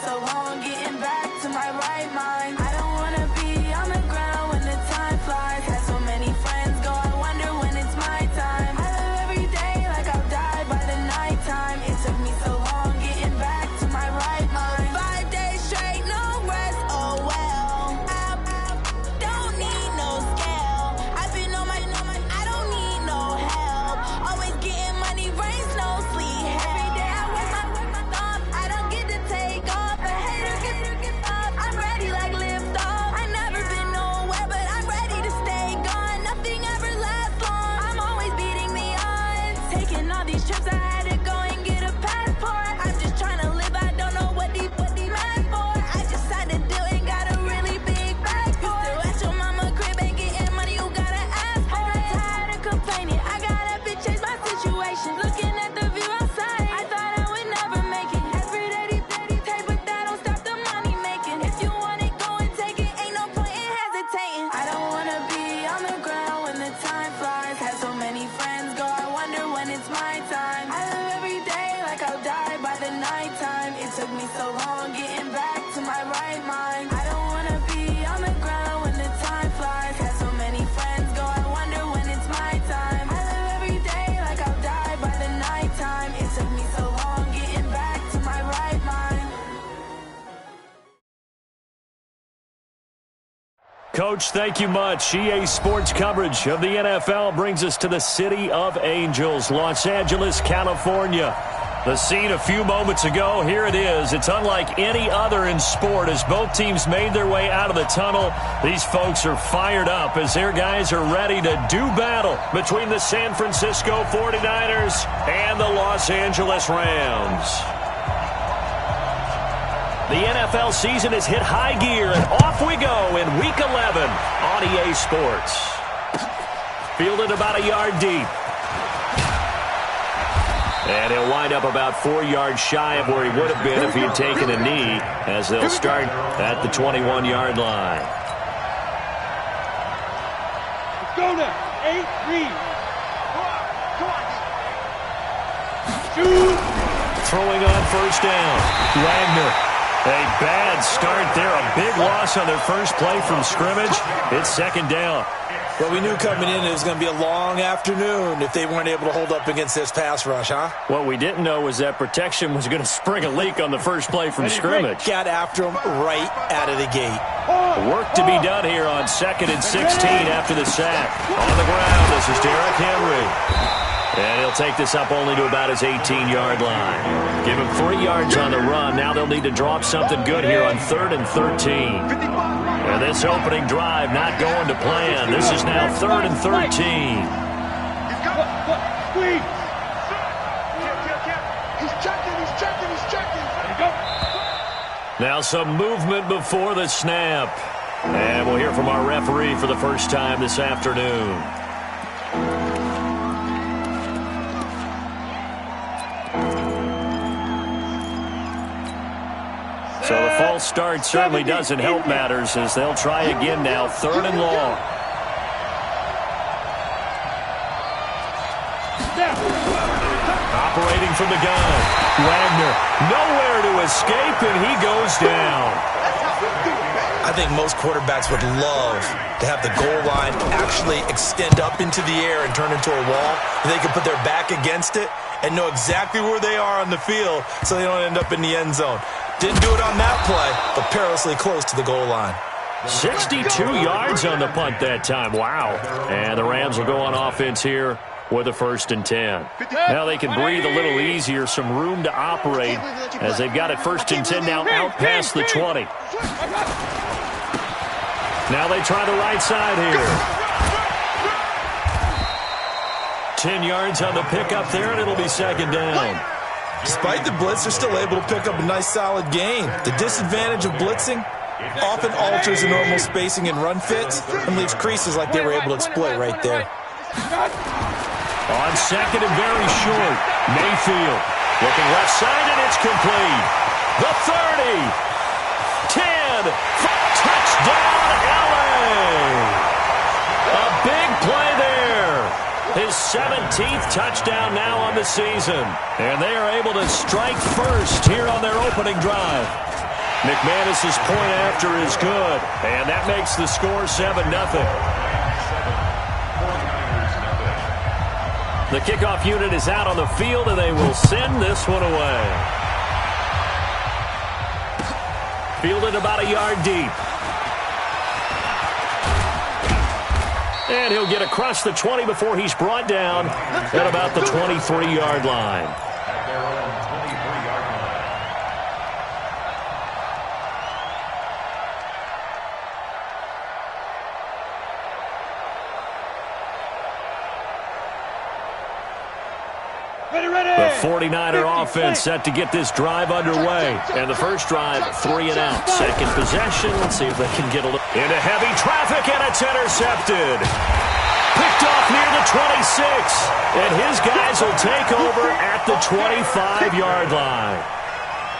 so long getting back to my right mind. I don't wanna be on the ground when the time flies. Had so many friends go, I wonder when it's my time. I live every day like I'll die by the nighttime. It took me so long getting back to my right mind. 5 days straight, no rest, oh well. I don't need no scale. I've been on my, I don't need no help. Always getting money, rain, snow, sleet. Every day I wear my thumb. I don't get to take off. A hater get up. I'm ready like lift off. I never been nowhere, but I'm ready to stay gone. Nothing ever lasts long. I'm always beating the odds. Taking all these trips, I had to go and get a passport. I'm just trying to live. I don't know what these mad for. I just signed a deal and got a really big bag for it. Still at your mama crib and getting money, you gotta ask for it. I'm tired of complaining. I gotta bitch change my situation. Looking at the view outside, I thought I would never make it. Every day these take, but that don't stop the money making. If you want it, go and take it. Ain't no point in hesitating. I don't wanna be on the ground when the time flies. Had so many friends go, I wonder when it's my time. I live every day like I'll die by the nighttime. It took me so long getting back to my right mind. I don't wanna be on the ground when the time flies. Had so many friends go, I wonder when it's my time. I live every day like I'll die by the nighttime. It took me so long getting back to my right mind. Coach, thank you much. EA Sports coverage of the NFL brings us to the City of Angels, Los Angeles, California. The scene a few moments ago, here it is. It's unlike any other in sport as both teams made their way out of the tunnel. These folks are fired up as their guys are ready to do battle between the San Francisco 49ers and the Los Angeles Rams. The NFL season has hit high gear, and off we go in Week 11 on EA Sports. Fielded about a yard deep. And he'll wind up about 4 yards shy of where he would have been if he had taken a knee, as they'll start at the 21-yard line. Let's go now. 8, read. Shoot. Throwing on first down. Wagner. A bad start there. A big loss on their first play from scrimmage. It's second down. Well, we knew coming in it was going to be a long afternoon if they weren't able to hold up against this pass rush, huh? What we didn't know was that protection was going to spring a leak on the first play from scrimmage. Got after him right out of the gate. Work to be done here on 2nd and 16 after the sack. On the ground, this is Derrick Henry. And he'll take this up only to about his 18-yard line. Give him 3 yards on the run. Now they'll need to drop something good here on 3rd and 13. And this opening drive not going to plan. This is now 3rd and 13. Now some movement before the snap. And we'll hear from our referee for the first time this afternoon. So the false start certainly doesn't help matters as they'll try again now, 3rd and long. Operating from the gun. Wagner nowhere to escape, and he goes down. I think most quarterbacks would love to have the goal line actually extend up into the air and turn into a wall. They can put their back against it and know exactly where they are on the field so they don't end up in the end zone. Didn't do it on that play, but perilously close to the goal line. 62 yards on the punt that time. Wow. And the Rams will go on offense here with a 1st and 10. Now they can breathe a little easier, some room to operate as they've got it 1st and 10 now out past the 20. Now they try the right side here. 10 yards on the pickup there, and it'll be 2nd down. Despite the blitz, they're still able to pick up a nice solid gain. The disadvantage of blitzing often alters the normal spacing and run fits and leaves creases like they were able to exploit right there. On 2nd and very short, Mayfield looking left side, and it's complete. The 30, 10, touchdown LA. A big play there. His 17th touchdown now on the season. And they are able to strike first here on their opening drive. McManus's point after is good, and that makes the score 7-0. The kickoff unit is out on the field, and they will send this one away. Fielded about a yard deep. And he'll get across the 20 before he's brought down at about the 23-yard line. The 49er offense set to get this drive underway. And the first drive, 3 and out. Second possession. Let's see if they can get a look. Into heavy traffic, and it's intercepted. Picked off near the 26. And his guys will take over at the 25-yard line.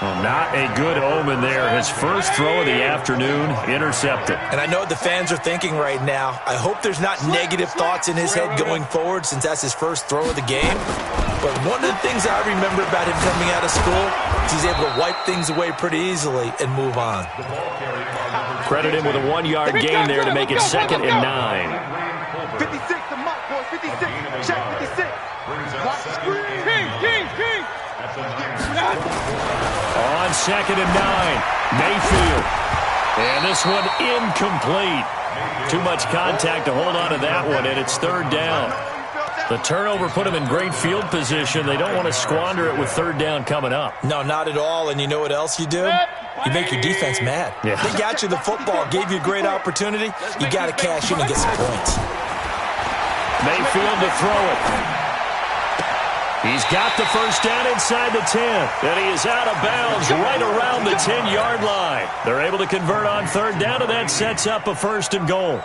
Well, not a good omen there. His first throw of the afternoon, intercepted. And I know what the fans are thinking right now. I hope there's not negative thoughts in his head going forward since that's his first throw of the game. But one of the things I remember about him coming out of school is he's able to wipe things away pretty easily and move on. Credit him with a 1-yard gain there to make it 2nd and 9. 56, the mark, boys. 56. Check 56. King. On 2nd and 9, Mayfield. And this one incomplete. Too much contact to hold on to that one, and it's 3rd down. The turnover put them in great field position. They don't want to squander it with 3rd down coming up. No, not at all. And you know what else you do? You make your defense mad. Yeah. They got you the football, gave you a great opportunity. You got to cash in and get some points. Mayfield to throw it. He's got the first down inside the 10. And he is out of bounds right around the 10-yard line. They're able to convert on 3rd down, and that sets up a 1st and goal.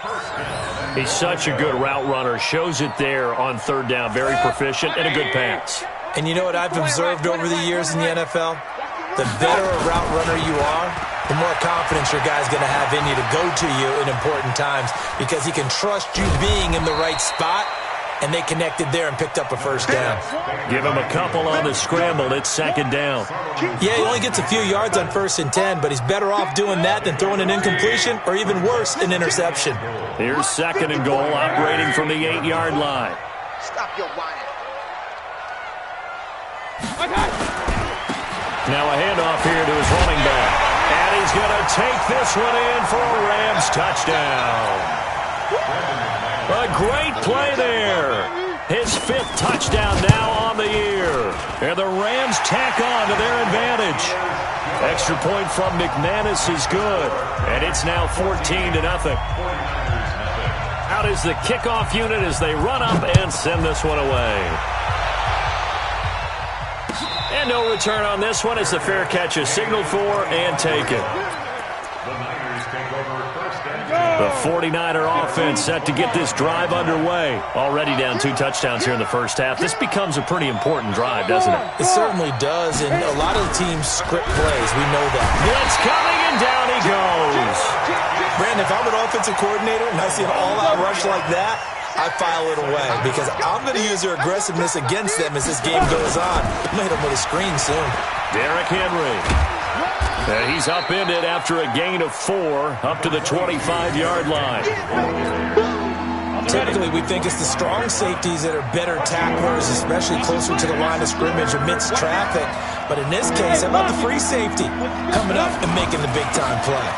He's such a good route runner. Shows it there on 3rd down. Very proficient and a good pass. And you know what I've observed over the years in the NFL? The better a route runner you are, the more confidence your guy's going to have in you to go to you in important times because he can trust you being in the right spot. And they connected there and picked up a 1st down. Give him a couple on the scramble. It's 2nd down. Yeah, he only gets a few yards on 1st and 10, but he's better off doing that than throwing an incompletion or even worse, an interception. Here's 2nd and goal, operating from the 8-yard line. Stop your whining. Now a handoff here to his running back. And he's going to take this one in for a Rams touchdown. A great play there. His 5th touchdown now on the year. And the Rams tack on to their advantage. Extra point from McManus is good. And it's now 14-0. Out is the kickoff unit as they run up and send this one away. And no return on this one as the fair catch is signaled for and taken. The 49er offense set to get this drive underway. Already down 2 touchdowns here in the first half. This becomes a pretty important drive, doesn't it? It certainly does, and a lot of the teams script plays. We know that. Blitz coming, and down he goes. Brandon, if I'm an offensive coordinator and I see an all-out rush like that, I file it away because I'm going to use their aggressiveness against them as this game goes on. I'm going to hit them with a screen soon. Derrick Henry. And he's upended after a gain of 4 up to the 25-yard line. Typically, we think it's the strong safeties that are better tacklers, especially closer to the line of scrimmage amidst traffic. But in this case, how about the free safety coming up and making the big-time play?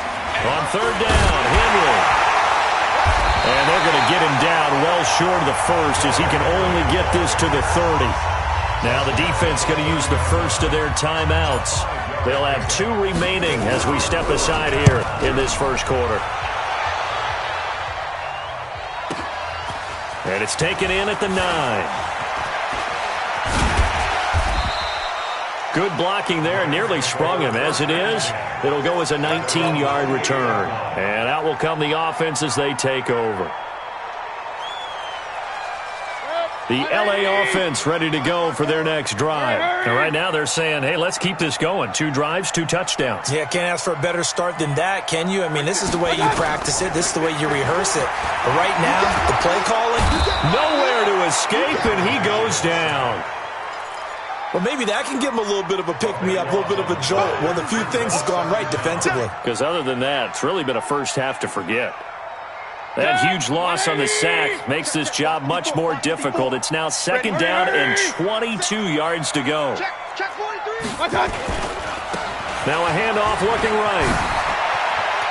On 3rd down, Henry. And they're going to get him down well short of the 1st as he can only get this to the 30. Now the defense going to use the first of their timeouts. They'll have 2 remaining as we step aside here in this first quarter. And it's taken in at the 9. Good blocking there, nearly sprung him. As it is, it'll go as a 19-yard return. And out will come the offense as they take over. The LA offense ready to go for their next drive. And right now they're saying, hey, let's keep this going. 2 drives, 2 touchdowns. Yeah, can't ask for a better start than that, can you? I mean, this is the way you practice it. This is the way you rehearse it. But right now, the play calling. Nowhere to escape, and he goes down. Well, maybe that can give them a little bit of a pick-me-up, a little bit of a jolt. One of the few things that's gone right defensively. Because other than that, it's really been a first half to forget. That huge loss on the sack makes this job much more difficult. It's now second down and 22 yards to go. Now a handoff looking right.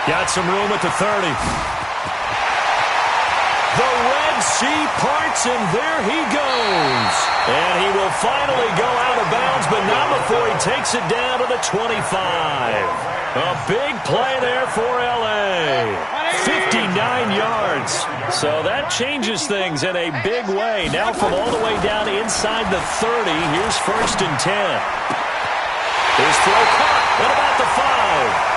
Got some room at the 30. The Red Sea parts, and there he goes. And he will finally go out of bounds, but not before he takes it down to the 25. A big play there for L.A. 59 yards. So that changes things in a big way. Now from all the way down inside the 30, here's 1st and 10. His throw caught at about the 5.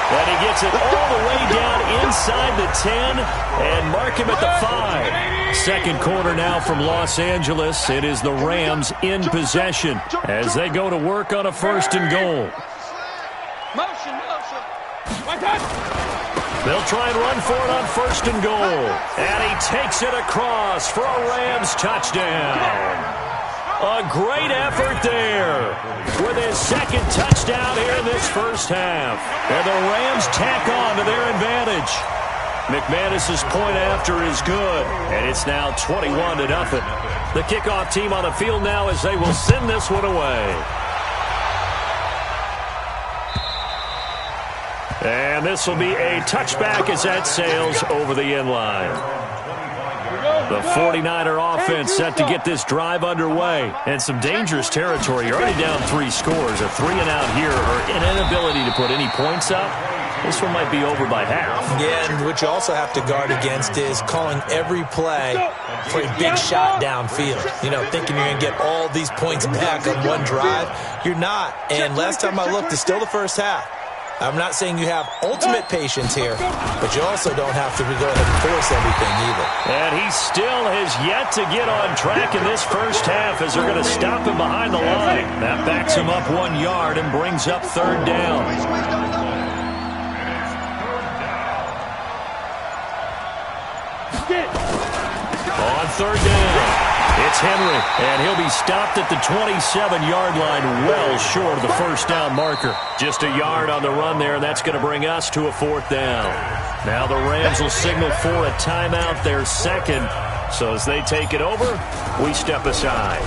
And he gets it all the way down inside the 10 and mark him at the 5. Second quarter now from Los Angeles. It is the Rams in possession as they go to work on a 1st and goal. Motion. They'll try and run for it on 1st and goal. And he takes it across for a Rams touchdown. A great effort there with his second touchdown here in this first half. And the Rams tack on to their advantage. McManus's point after is good, and it's now 21-0. The kickoff team on the field now as they will send this one away. And this will be a touchback as that sails over the end line. The 49er offense set to get this drive underway. And some dangerous territory. You're already down 3 scores. A 3-and-out here or an inability to put any points up. This one might be over by half. Yeah, and what you also have to guard against is calling every play for a big shot downfield. You know, thinking you're going to get all these points back on one drive. You're not. And last time I looked, it's still the first half. I'm not saying you have ultimate patience here, but you also don't have to go ahead and force everything either. And he still has yet to get on track in this first half as they're going to stop him behind the line. That backs him up 1 yard and brings up 3rd down. On 3rd down. It's Henry, and he'll be stopped at the 27-yard line, well short of the first down marker. Just a yard on the run there, and that's going to bring us to a 4th down. Now the Rams will signal for a timeout, their second. So as they take it over, we step aside.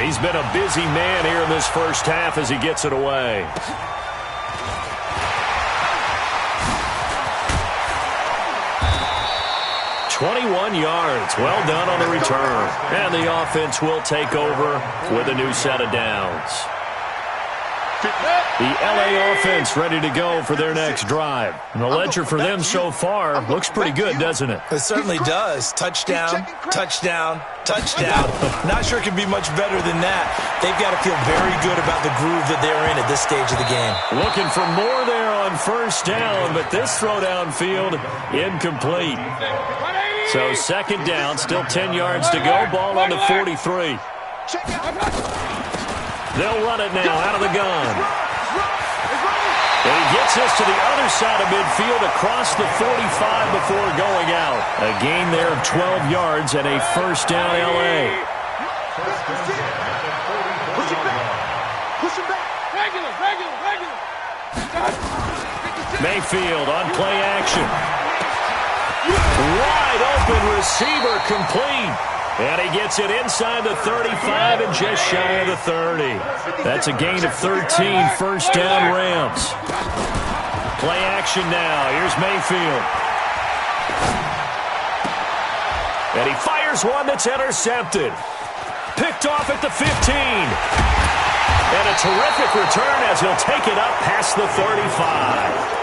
He's been a busy man here in this first half as he gets it away. "21 yards. Well done on the return. And the offense will take over with a new set of downs. The L.A. offense ready to go for their next drive. And the ledger for them so far looks pretty good, doesn't it? It certainly does. Touchdown, touchdown, touchdown. Not sure it can be much better than that. They've got to feel very good about the groove that they're in at this stage of the game. Looking for more there on 1st down, but this throw downfield incomplete. So 2nd down, still 10 yards to go. Ball on the 43. They'll run it now out of the gun. And he gets us to the other side of midfield across the 45 before going out. A gain there of 12 yards and a 1st down L.A. Push him back. Regular. Mayfield on play action. Wide open receiver complete. And he gets it inside the 35 and just shy of the 30. That's a gain of 13, 1st down Rams. Play action now. Here's Mayfield. And he fires one that's intercepted. Picked off at the 15. And a terrific return as he'll take it up past the 35.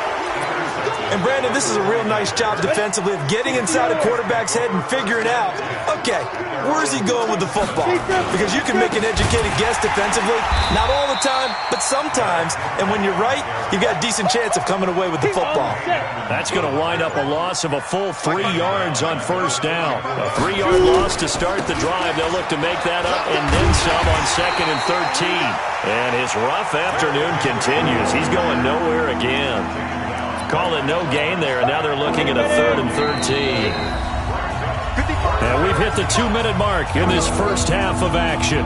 And, Brandon, this is a real nice job defensively of getting inside a quarterback's head and figuring out, okay, where's he going with the football? Because you can make an educated guess defensively, not all the time, but sometimes. And when you're right, you've got a decent chance of coming away with the football. That's going to wind up a loss of a full 3 yards on 1st down. A 3-yard loss to start the drive. They'll look to make that up and then some on 2nd and 13. And his rough afternoon continues. He's going nowhere again. Call it no gain there, and now they're looking at a 3rd and 13. And we've hit the 2-minute mark in this first half of action.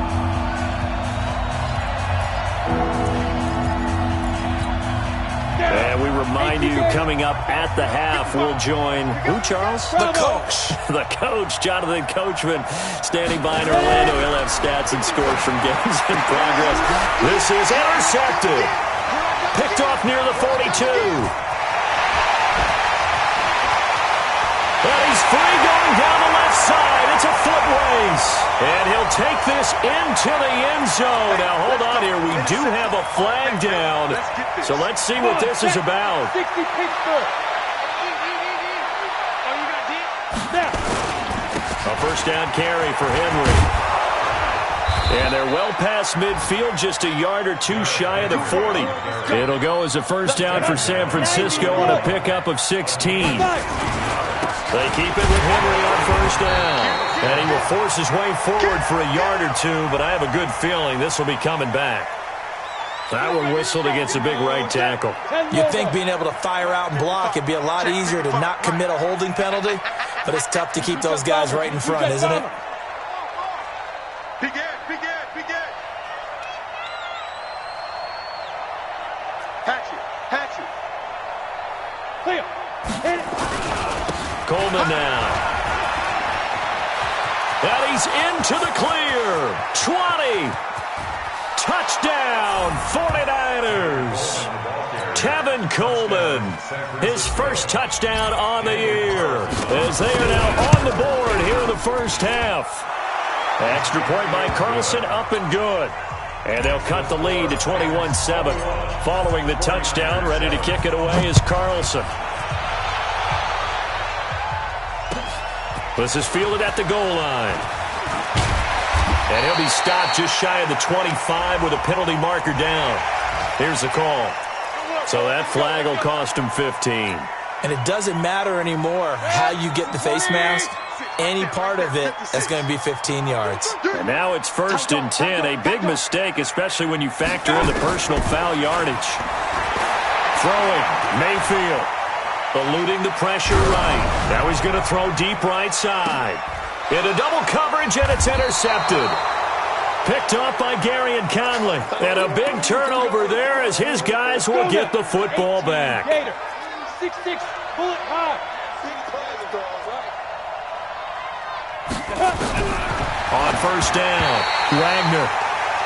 we remind you, coming up at the half, we'll join who, Charles? The coach. The coach, Jonathan Coachman, standing by in Orlando. He'll have stats and scores from games in progress. This is intercepted. Picked off near the 42. And he's free going down the left side. It's a foot race. And he'll take this into the end zone. Now, hold on here. We do have a flag down. So let's see what this is about. 60 Pittsburgh. A first down carry for Henry. And they're well past midfield, just a yard or two shy of the 40. It'll go as a first down for San Francisco on a pickup of 16. They keep it with Henry on first down. And he will force his way forward for a yard or two, but I have a good feeling this will be coming back. That one whistled against a big right tackle. You'd think being able to fire out and block it'd be a lot easier to not commit a holding penalty, but it's tough to keep those guys right in front, isn't it? Begin. Hatch it. Clear. Hit it. Coleman now. And he's into the clear. 20. Touchdown, 49ers. Tevin Coleman, his first touchdown on the year, as they are now on the board here in the first half. Extra point by Carlson, up and good. And they'll cut the lead to 21-7. Following the touchdown, ready to kick it away is Carlson. This is fielded at the goal line. And he'll be stopped just shy of the 25 with a penalty marker down. Here's the call. So that flag will cost him 15. And it doesn't matter anymore how you get the face mask. Any part of it, that's going to be 15 yards. And now it's 1st and 10. A big mistake, especially when you factor in the personal foul yardage. Throwing, Mayfield. Eluding the pressure right. Now he's going to throw deep right side. Into double coverage, and it's intercepted. Picked off by Gary and Conley. And a big turnover there as his guys will get the football back. 6-6, pull it high. On first down, Wagner.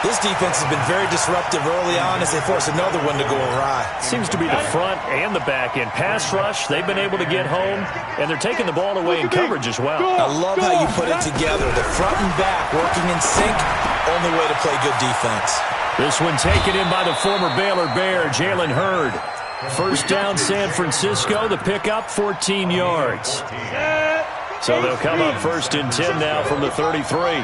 This defense has been very disruptive early on as they force another one to go awry. Seems to be the front and the back end. Pass rush, they've been able to get home, and they're taking the ball away in coverage as well. I love how you put it together. The front and back working in sync, only way to play good defense. This one taken in by the former Baylor Bear, Jalen Hurd. First down, San Francisco. The pickup, 14 yards. So they'll come up 1st and 10 now from the 33.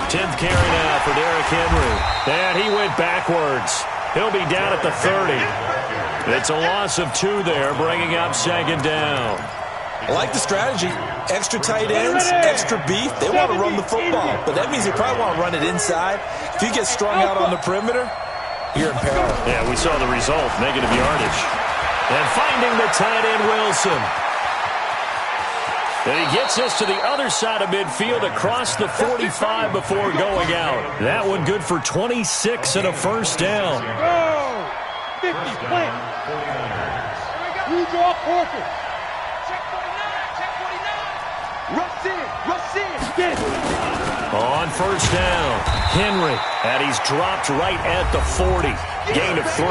10th carry now for Derrick Henry. And he went backwards. He'll be down at the 30. It's a loss of 2 there, bringing up 2nd down. I like the strategy. Extra tight ends, extra beef. They want to run the football, but that means they probably want to run it inside. If you get strung out on the perimeter, you're in peril. Yeah, we saw the result, negative yardage. And finding the tight end, Wilson. And he gets us to the other side of midfield across the 45 before going out. That one good for 26 and a first down. Go! 50, plant. You draw Porter. Check 49. Rush in. Get it. On first down, Henry. And he's dropped right at the 40. Gain of 3.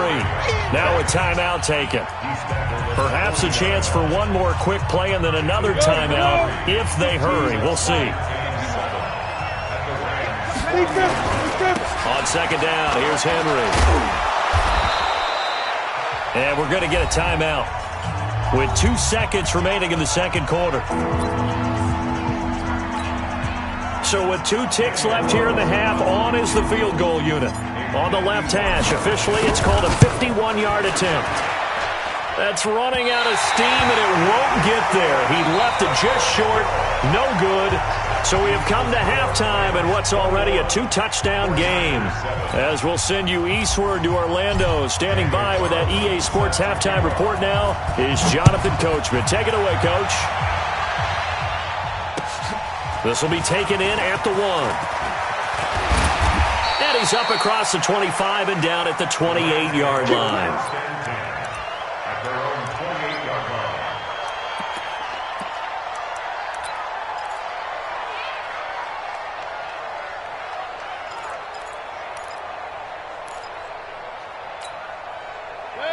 Now a timeout taken. Perhaps a chance for one more quick play and then another timeout if they hurry. We'll see. On 2nd down, here's Henry. And we're going to get a timeout with 2 seconds remaining in the 2nd quarter. So with 2 ticks left here in the half, on is the field goal unit. On the left hash, officially it's called a 51-yard attempt. That's running out of steam, and it won't get there. He left it just short. No good. So we have come to halftime in what's already a 2-touchdown game. As we'll send you eastward to Orlando. Standing by with that EA Sports halftime report now is Jonathan Coachman. Take it away, Coach. This will be taken in at the 1. And He's up across the 25 and down at the 28-yard line.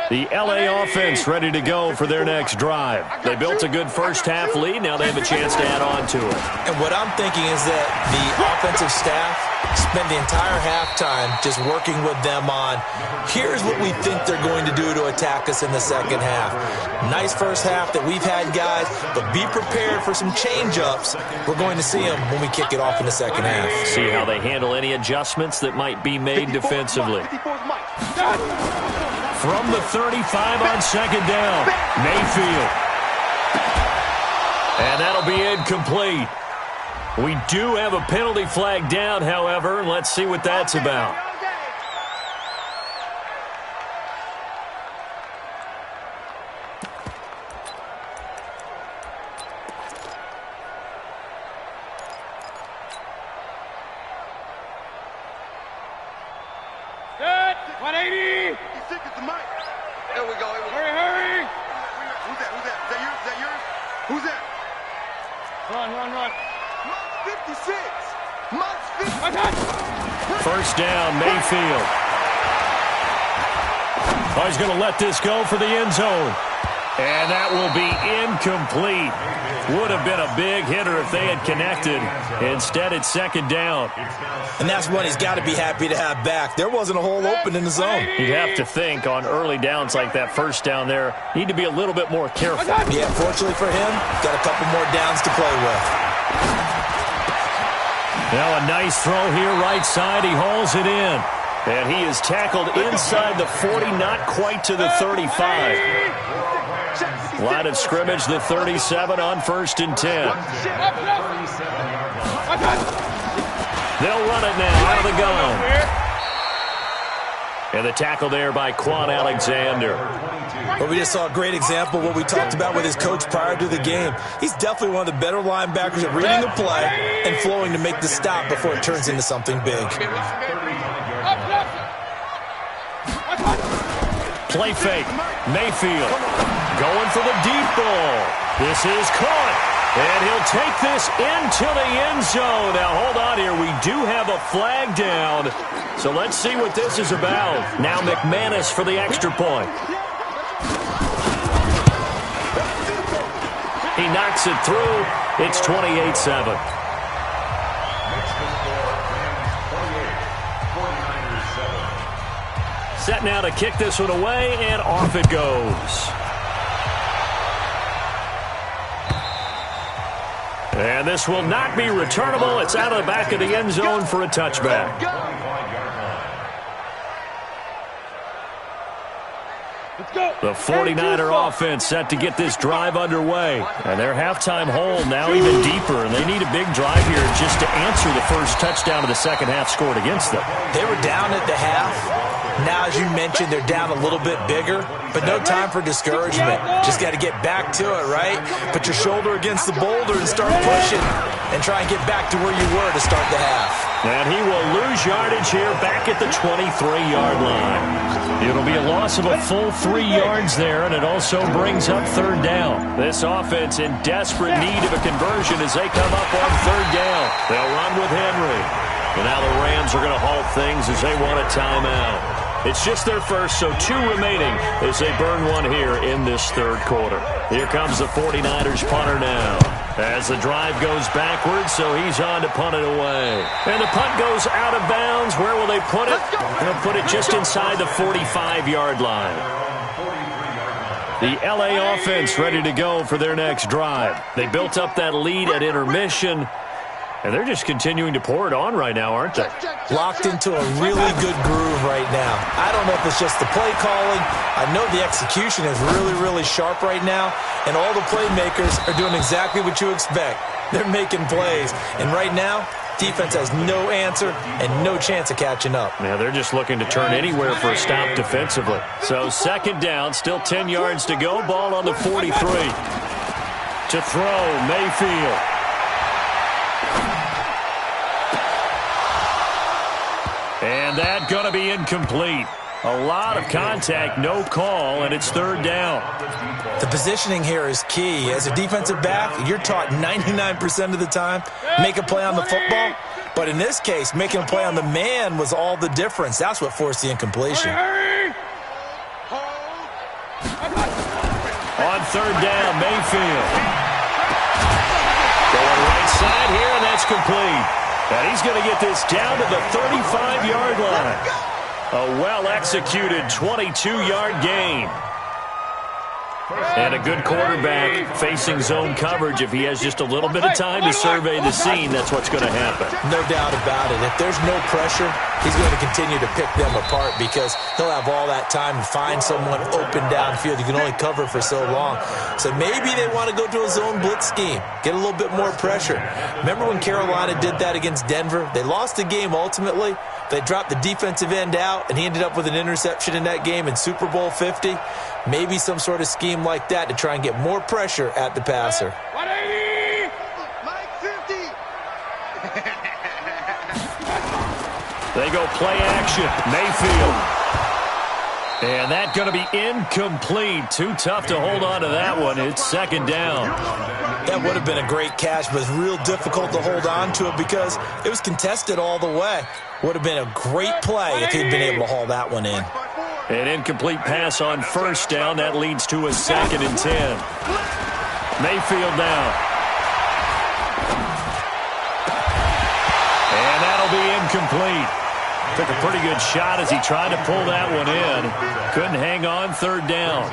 The LA offense ready to go for their next drive. They built a good first-half lead. Now they have a chance to add on to it. And what I'm thinking is that the offensive staff spend the entire halftime just working with them on, here's what we think they're going to do to attack us in the second half. Nice first half that we've had, guys, but be prepared for some change-ups. We're going to see them when we kick it off in the second half. See how they handle any adjustments that might be made defensively. From the 35 on second down, Mayfield. And that'll be incomplete. We do have a penalty flag down, however, and let's see what that's about. Good. 180. There we go. Hurry. Who's that? Is that yours? Who's that? Run. Month's 56. First down, Mayfield. Oh, he's going to let this go for the end zone. And that will be incomplete. Would have been a big hitter if they had connected. Instead, it's second down. And that's what he's got to be happy to have back. There wasn't a hole open in the zone. You'd have to think on early downs like that first down there, need to be a little bit more careful. Yeah, fortunately for him, got a couple more downs to play with. Now a nice throw here, right side. He hauls it in. And he is tackled inside the 40, not quite to the 35. Line of scrimmage, the 37 on 1st and 10. They'll run it now out of the gun. And the tackle there by Quan Alexander. But we just saw a great example of what we talked about with his coach prior to the game. He's definitely one of the better linebackers at reading the play and flowing to make the stop before it turns into something big. Play fake. Mayfield going for the deep ball. This is caught. And he'll take this into the end zone. Now, hold on here. We do have a flag down. So let's see what this is about. Now McManus for the extra point. He knocks it through. It's 28-7. Set now to kick this one away, and off it goes. And this will not be returnable. It's out of the back of the end zone for a touchback. The 49er offense set to get this drive underway. And their halftime hold now even deeper. And they need a big drive here just to answer the first touchdown of the second half scored against them. They were down at the half. Now, as you mentioned, they're down a little bit bigger, but no time for discouragement. Just got to get back to it, right? Put your shoulder against the boulder and start pushing and try and get back to where you were to start the half. And he will lose yardage here back at the 23-yard line. It'll be a loss of a full 3 yards there, and it also brings up third down. This offense in desperate need of a conversion as they come up on third down. They'll run with Henry. And now the Rams are going to halt things as they want a timeout. It's just their first, so 2 remaining as they burn one here in this third quarter. Here comes the 49ers punter now. As the drive goes backwards, so he's on to punt it away. And the punt goes out of bounds. Where will they put it? They'll put it just inside the 45-yard line. The LA offense ready to go for their next drive. They built up that lead at intermission. And they're just continuing to pour it on right now, aren't they? Locked into a really good groove right now. I don't know if it's just the play calling. I know the execution is really, really sharp right now. And all the playmakers are doing exactly what you expect. They're making plays. And right now, defense has no answer and no chance of catching up. Now they're just looking to turn anywhere for a stop defensively. So second down, still 10 yards to go. Ball on the 43. To throw, Mayfield. And And that going to be incomplete. A lot of contact, no call, and it's third down. The positioning here is key. As a defensive back, you're taught 99% of the time, make a play on the football. But in this case, making a play on the man was all the difference. That's what forced the incompletion. On third down, Mayfield. Going right side here, and that's complete. And he's going to get this down to the 35-yard line. A well-executed 22-yard gain. And a good quarterback facing zone coverage. If he has just a little bit of time to survey the scene, that's what's going to happen. No doubt about it. If there's no pressure, he's going to continue to pick them apart because he'll have all that time to find someone open downfield. You can only cover for so long. So maybe they want to go to a zone blitz scheme, get a little bit more pressure. Remember when Carolina did that against Denver? They lost the game ultimately. They dropped the defensive end out, and he ended up with an interception in that game in Super Bowl 50. Maybe some sort of scheme like that to try and get more pressure at the passer. 180! Mike 50. They go play action. Mayfield. And that's going to be incomplete. Too tough to hold on to that one. It's second down. That would have been a great catch, but it's real difficult to hold on to it because it was contested all the way. Would have been a great play if he'd been able to haul that one in. An incomplete pass on first down. That leads to a 2nd and 10. Mayfield now. And that'll be incomplete. Took a pretty good shot as he tried to pull that one in. Couldn't hang on, third down.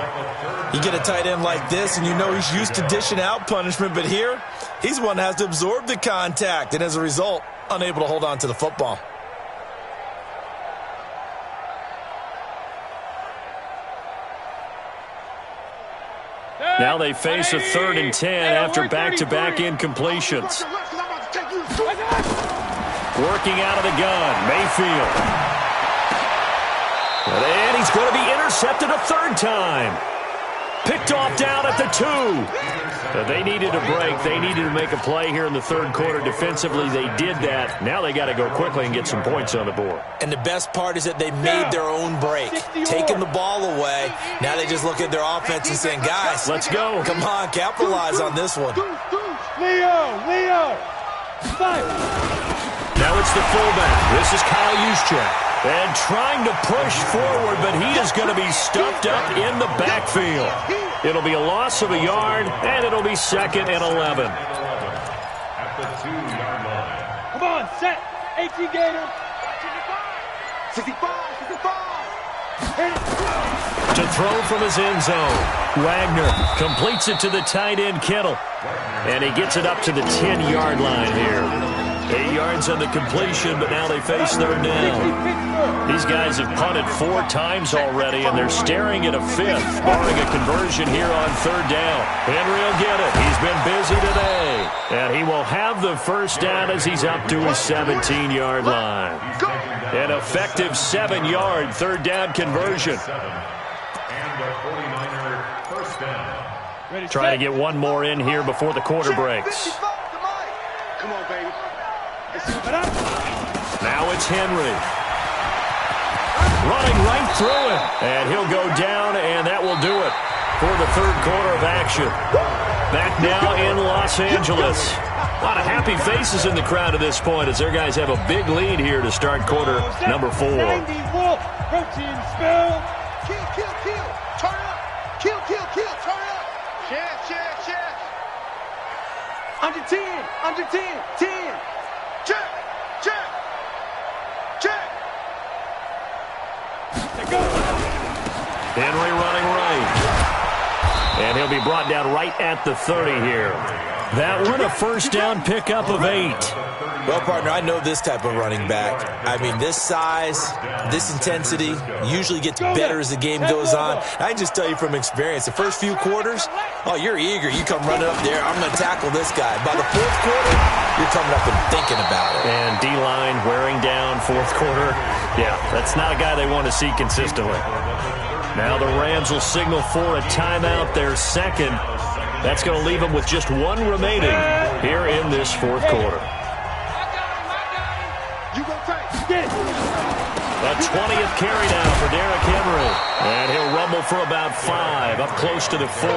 You get a tight end like this, and you know he's used to dishing out punishment, but here, he's one that has to absorb the contact, and as a result, unable to hold on to the football. Now they face a 3rd and 10 after back-to-back incompletions. Working out of the gun, Mayfield. And he's going to be intercepted a 3rd time. Picked off down at the 2. They needed a break. They needed to make a play here in the 3rd quarter. Defensively, they did that. Now they got to go quickly and get some points on the board. And the best part is that they made their own break. Taking the ball away. Now they just look at their offense and saying, guys, let's go. Come on, capitalize on this one. Leo! Fight! Now it's the fullback. This is Kyle Juszczyk. And trying to push forward, but he is going to be stuffed up in the backfield. It'll be a loss of a yard, and it'll be 2nd and 11. Come on, set! 18 Gator! 65. To throw from his end zone. Wagner completes it to the tight end, Kittle. And he gets it up to the 10-yard line here. 8 yards on the completion, but now they face 3rd down. These guys have punted 4 times already, and they're staring at a 5th, barring a conversion here on 3rd down. Henry will get it. He's been busy today. And he will have the first down as he's up to his 17-yard line. An effective 7-yard 3rd down conversion. Trying to get one more in here before the quarter breaks. Come on, baby. Now it's Henry. Running right through it. And he'll go down, and that will do it for the 3rd quarter of action. Back now in Los Angeles. A lot of happy faces in the crowd at this point as their guys have a big lead here to start quarter number 4. 90 Wolf, protein spill. Kill. Turn up. Kill. Turn up. Check. Under 10. 10. Check. Henry running right. And he'll be brought down right at the 30 here. That one, a first down pickup of 8. Well, partner, I know this type of running back. I mean, this size, this intensity usually gets better as the game goes on. I can just tell you from experience, the first few quarters, you're eager. You come running up there, I'm going to tackle this guy. By the 4th quarter, you're coming up and thinking about it. And D-line wearing down 4th quarter. Yeah, that's not a guy they want to see consistently. Now the Rams will signal for a timeout, their 2nd. That's going to leave them with just 1 remaining here in this 4th quarter. You go take. A 20th carry now for Derrick Henry. And he'll rumble for about 5, up close to the 40.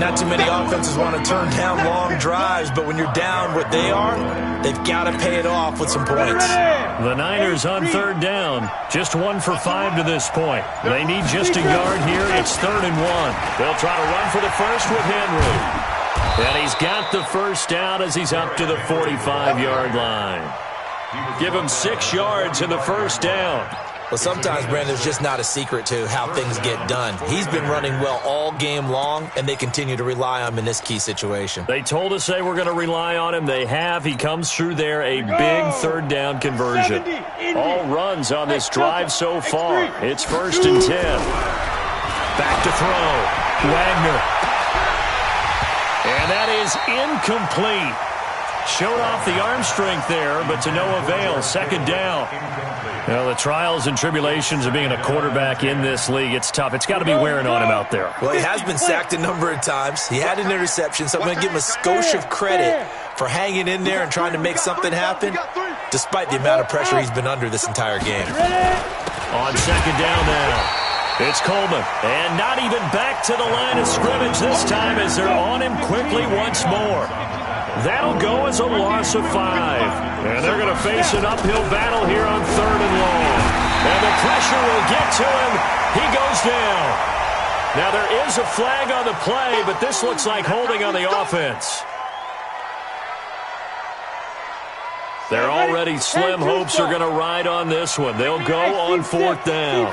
Not too many offenses want to turn down long drives, but when you're down what they are, they've got to pay it off with some points. The Niners on 3rd down. Just 1 for 5 to this point. They need just a yard here. It's 3rd and 1. They'll try to run for the first with Henry. And he's got the first down as he's up to the 45-yard line. Give him 6 yards in the first down. Well, sometimes, Brandon, there's just not a secret to how things get done. He's been running well all game long, and they continue to rely on him in this key situation. They told us they were going to rely on him. They have. He comes through there, a big 3rd down conversion. All runs on this drive so far. It's 1st and 10. Back to throw. Wagner. And that is incomplete. Showed off the arm strength there, but to no avail. 2nd down. Well, the trials and tribulations of being a quarterback in this league, it's tough. It's got to be wearing on him out there. Well, he has been sacked a number of times. He had an interception, so I'm going to give him a skosh of credit for hanging in there and trying to make something happen, despite the amount of pressure he's been under this entire game. On 2nd down now. It's Coleman, and not even back to the line of scrimmage this time as they're on him quickly once more. That'll go as a loss of 5. And they're going to face an uphill battle here on 3rd and long. And the pressure will get to him. He goes down. Now there is a flag on the play, but this looks like holding on the offense. They're already slim hopes are going to ride on this one. They'll go on 4th down.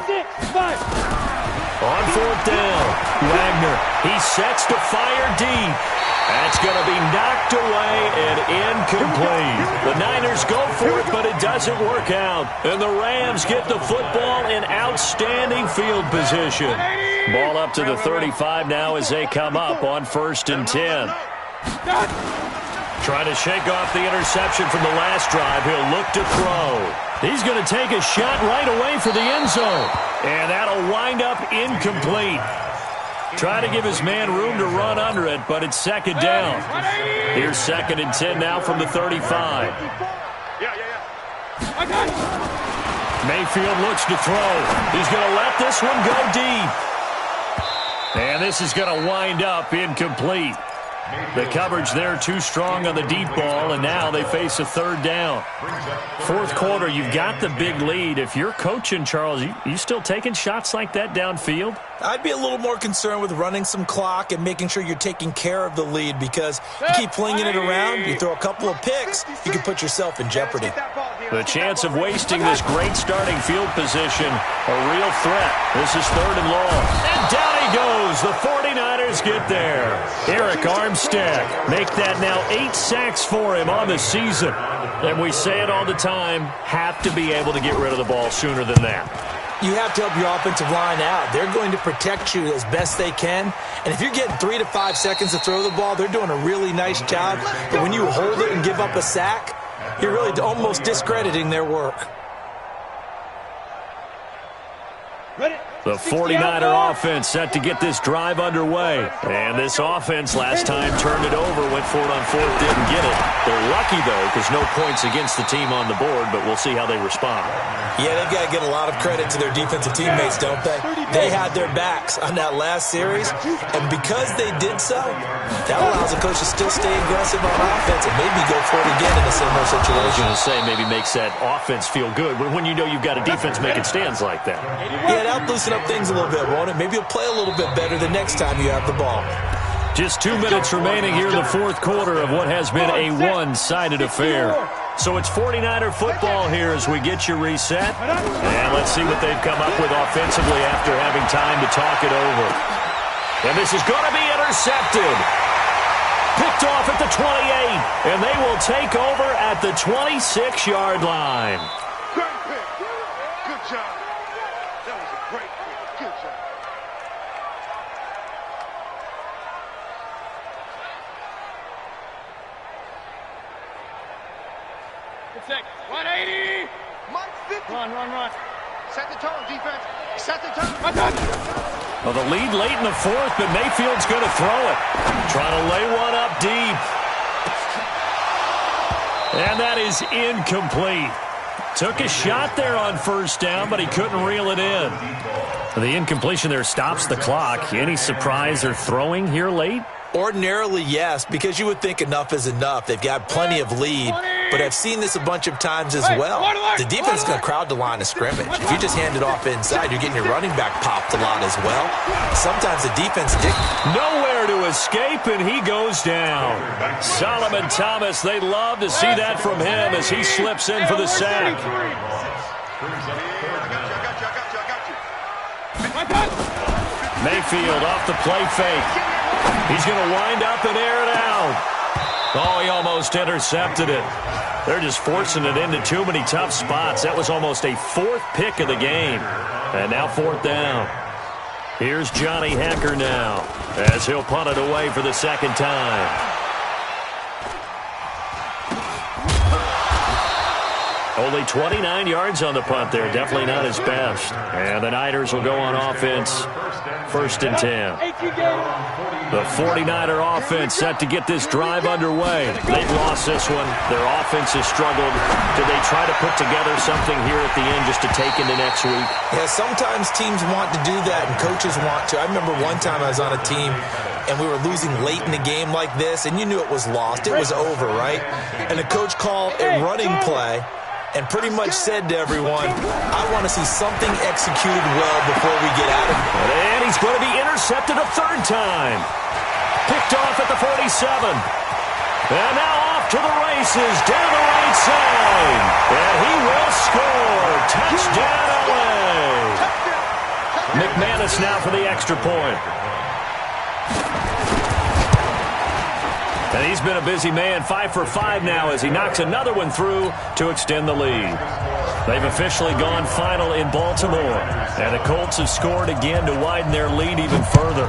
On 4th down, Wagner. He sets to fire deep. That's going to be knocked away and incomplete. The Niners go for it, but it doesn't work out. And the Rams get the football in outstanding field position. Ball up to the 35 now as they come up on 1st and 10. Trying to shake off the interception from the last drive. He'll look to throw. He's going to take a shot right away for the end zone. And that'll wind up incomplete. Try to give his man room to run under it, but it's 2nd down. Here's 2nd and 10 now from the 35. Mayfield looks to throw. He's going to let this one go deep. And this is going to wind up incomplete. The coverage there too strong on the deep ball, and now they face a 3rd down. 4th quarter, you've got the big lead. If you're coaching, Charles, you still taking shots like that downfield? I'd be a little more concerned with running some clock and making sure you're taking care of the lead, because you keep flinging it around, you throw a couple of picks, you can put yourself in jeopardy. The chance of wasting this great starting field position, a real threat. This is 3rd and long. And down he goes. The 49ers get there. Eric Armstead make that now 8 sacks for him on the season. And we say it all the time, have to be able to get rid of the ball sooner than that. You have to help your offensive line out. They're going to protect you as best they can. And if you're getting 3 to 5 seconds to throw the ball, they're doing a really nice job. But when you hold it and give up a sack, you're really almost discrediting their work. The 49er offense set to get this drive underway. And this offense last time turned it over, went for it on 4th, didn't get it. They're lucky, though, because no points against the team on the board, but we'll see how they respond. Yeah, they've got to give a lot of credit to their defensive teammates, don't they? They had their backs on that last series, and because they did so, that allows the coach to still stay aggressive on offense and maybe go for it again in a similar situation. I was going to say, maybe makes that offense feel good, but when you know you've got a defense making stands like that. Yeah, that'll loosen up things a little bit, won't it? Maybe you'll play a little bit better the next time you have the ball. Just 2 minutes remaining here in the 4th quarter of what has been a one-sided affair. So it's 49er football here as we get you reset. And let's see what they've come up with offensively after having time to talk it over. And this is going to be intercepted. Picked off at the 28. And they will take over at the 26-yard line. Great pick. Good job. That was a great pick. Good job. Check. 180. Mike 50. Run. Set the tone, defense. Set the tone. Well, the lead late in the 4th, but Mayfield's going to throw it. Trying to lay one up deep. And that is incomplete. Took a shot there on first down, but he couldn't reel it in. The incompletion there stops the clock. Any surprise they're throwing here late? Ordinarily, yes, because you would think enough is enough. They've got plenty of lead, but I've seen this a bunch of times as well. The defense is going to crowd the line of scrimmage. If you just hand it off inside, you're getting your running back popped a lot as well. Sometimes the defense nowhere to escape, and he goes down. Solomon Thomas, they love to see that from him as he slips in for the sack. Mayfield off the play fake. He's going to wind up and air it out. Oh, he almost intercepted it. They're just forcing it into too many tough spots. That was almost a fourth pick of the game. And now fourth down. Here's Johnny Hecker now as he'll punt it away for the second time. Only 29 yards on the punt there. Definitely not his best. And the Niners will go on offense. First and 10. The 49er offense set to get this drive underway. They've lost this one. Their offense has struggled. Did they try to put together something here at the end just to take into next week? Yeah, sometimes teams want to do that and coaches want to. I remember one time I was on a team and we were losing late in the game like this, and you knew it was lost. It was over, right? And the coach called a running play and pretty much said to everyone, I want to see something executed well before we get out of here. And he's going to be intercepted a third time. Picked off at the 47. And now off to the races down the right side. And he will score. Touchdown, LA. McManus now for the extra point. And he's been a busy man, 5 for 5 now as he knocks another one through to extend the lead. They've officially gone final in Baltimore. And the Colts have scored again to widen their lead even further.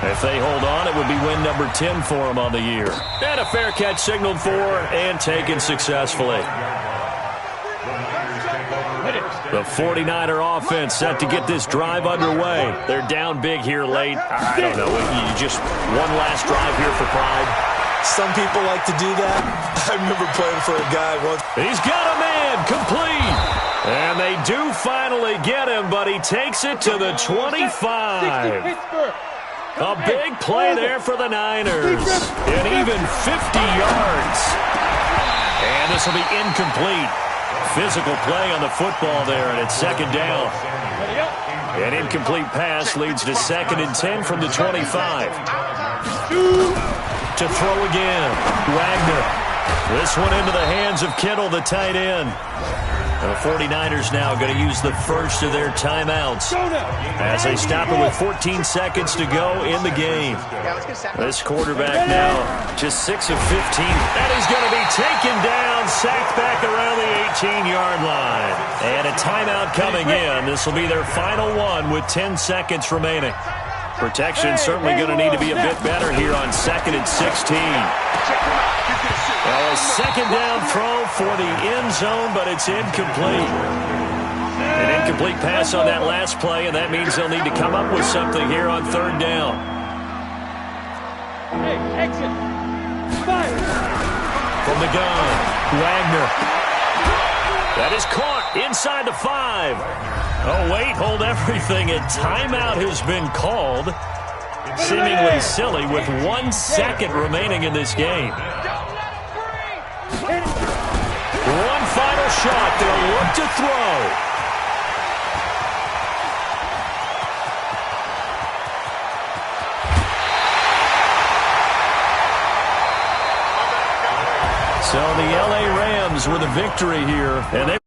If they hold on, it would be win number 10 for them on the year. And a fair catch signaled for and taken successfully. The 49er offense set to get this drive underway. They're down big here late. I don't know. You just one last drive here for pride. Some people like to do that. I remember playing for a guy once. He's got a man, complete. And they do finally get him, but he takes it to the 25. A big play there for the Niners. And even 50 yards. And this will be incomplete. Physical play on the football there, and it's second down. An incomplete pass leads to second and 10 from the 25. To throw again, Wagner. This one into the hands of Kittle, the tight end. The 49ers now going to use the first of their timeouts as they stop it with 14 seconds to go in the game. This quarterback now just 6 of 15. And he's going to be taken down, sacked back around the 18-yard line. And a timeout coming in. This will be their final one with 10 seconds remaining. Protection certainly going to need to be a bit better here on second and 16. Well, a second down throw for the end zone, but it's incomplete. An incomplete pass on that last play, and that means they'll need to come up with something here on third down. Hey, exit. Fire. From the gun, Wagner. That is caught inside the 5. Oh, wait, hold everything. A timeout has been called. Seemingly silly with 1 second remaining in this game. One final shot. They'll look to throw. So the LA Rams with a victory here. And they